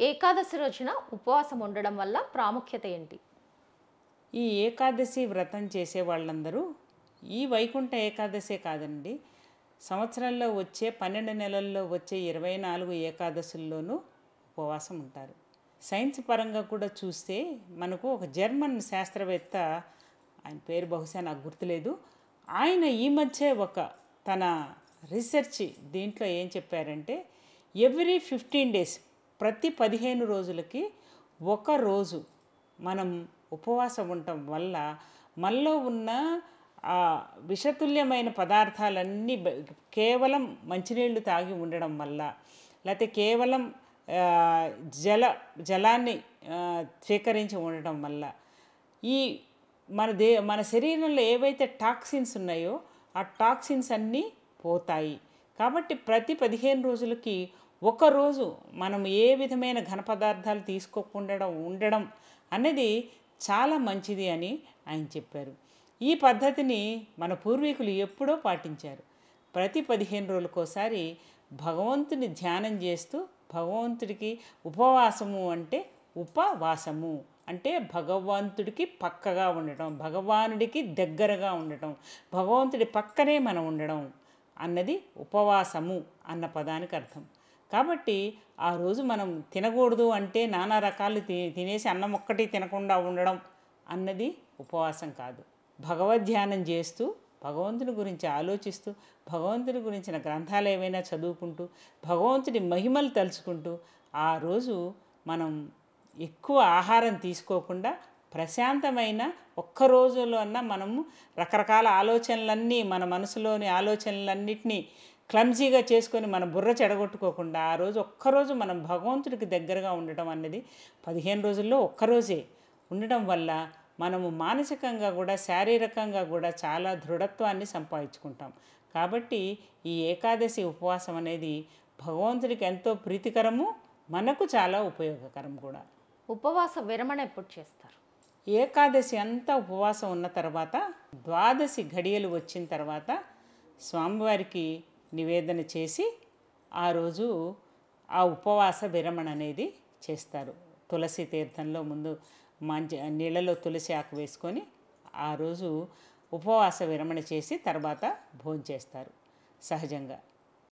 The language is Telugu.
ఏకాదశి రోజున ఉపవాసం ఉండడం వల్ల ప్రాముఖ్యత ఏంటి? ఈ ఏకాదశి వ్రతం చేసే వాళ్ళందరూ ఈ వైకుంఠ ఏకాదశే కాదండి. సంవత్సరంలో వచ్చే 12 నెలల్లో వచ్చే 24 ఏకాదశుల్లోనూ ఉపవాసం ఉంటారు. సైన్స్ పరంగా కూడా చూస్తే మనకు ఒక జర్మన్ శాస్త్రవేత్త, ఆయన పేరు బహుశా నాకు గుర్తులేదు, ఆయన ఈ మధ్య తన రీసెర్చ్ దీంట్లో ఏం చెప్పారంటే ఎవ్రీ 15 డేస్, ప్రతి 15 రోజులకి ఒక రోజు మనం ఉపవాసం ఉండటం వల్ల మనలో ఉన్న ఆ విషతుల్యమైన పదార్థాలన్నీ కేవలం మంచినీళ్ళు తాగి ఉండడం వల్ల, లేకపోతే కేవలం ఆ, జలాన్ని స్వీకరించి ఉండటం వల్ల ఈ మన శరీరంలో ఏవైతే టాక్సిన్స్ ఉన్నాయో ఆ టాక్సిన్స్ అన్నీ పోతాయి. కాబట్టి ప్రతి 15 రోజులకి ఒకరోజు మనం ఏ విధమైన ఘన పదార్థాలు తీసుకోకుండా ఉండడం అనేది చాలా మంచిది అని ఆయన చెప్పారు. ఈ పద్ధతిని మన పూర్వీకులు ఎప్పుడో పాటించారు. ప్రతి 15 రోజులకోసారి భగవంతుని ధ్యానం చేస్తూ, భగవంతుడికి ఉపవాసము అంటే ఉపవాసము అంటే భగవంతుడికి పక్కగా ఉండటం, భగవానుడికి దగ్గరగా ఉండటం, భగవంతుడి పక్కనే మనం ఉండడం అన్నది ఉపవాసము అన్న పదానికి అర్థం. కాబట్టి ఆ రోజు మనం తినకూడదు అంటే నానా రకాలు తినేసి అన్నం ఒక్కటి తినకుండా ఉండడం అన్నది ఉపవాసం కాదు. భగవద్ధ్యానం చేస్తూ, భగవంతుని గురించి ఆలోచిస్తూ, భగవంతుని గురించిన గ్రంథాలు ఏవైనా చదువుకుంటూ, భగవంతుడి మహిమలు తలుచుకుంటూ ఆ రోజు మనం ఎక్కువ ఆహారం తీసుకోకుండా ప్రశాంతమైన ఒక్క రోజులో అన్నా మనము రకరకాల ఆలోచనలన్నీ, మన మనసులోని ఆలోచనలన్నిటినీ క్లమ్జీగా చేసుకొని మన బుర్ర చెడగొట్టుకోకుండా ఆ రోజు ఒక్కరోజు మనం భగవంతుడికి దగ్గరగా ఉండటం అన్నది 15 రోజుల్లో ఒక్కరోజే ఉండటం వల్ల మనము మానసికంగా కూడా శారీరకంగా కూడా చాలా దృఢత్వాన్ని సంపాదించుకుంటాం. కాబట్టి ఈ ఏకాదశి ఉపవాసం అనేది భగవంతుడికి ఎంతో ప్రీతికరము, మనకు చాలా ఉపయోగకరం కూడా. ఉపవాస విరమణ ఎప్పుడు చేస్తారు? ఏకాదశి అంతా ఉపవాసం ఉన్న తర్వాత ద్వాదశి ఘడియలు వచ్చిన తర్వాత స్వామివారికి నివేదన చేసి ఆ రోజు ఆ ఉపవాస విరమణ అనేది చేస్తారు. తులసి తీర్థంలో ముందు మంచి నీళ్ళలో తులసి ఆకు వేసుకొని ఆ రోజు ఉపవాస విరమణ చేసి తర్వాత భోజనం చేస్తారు సహజంగా.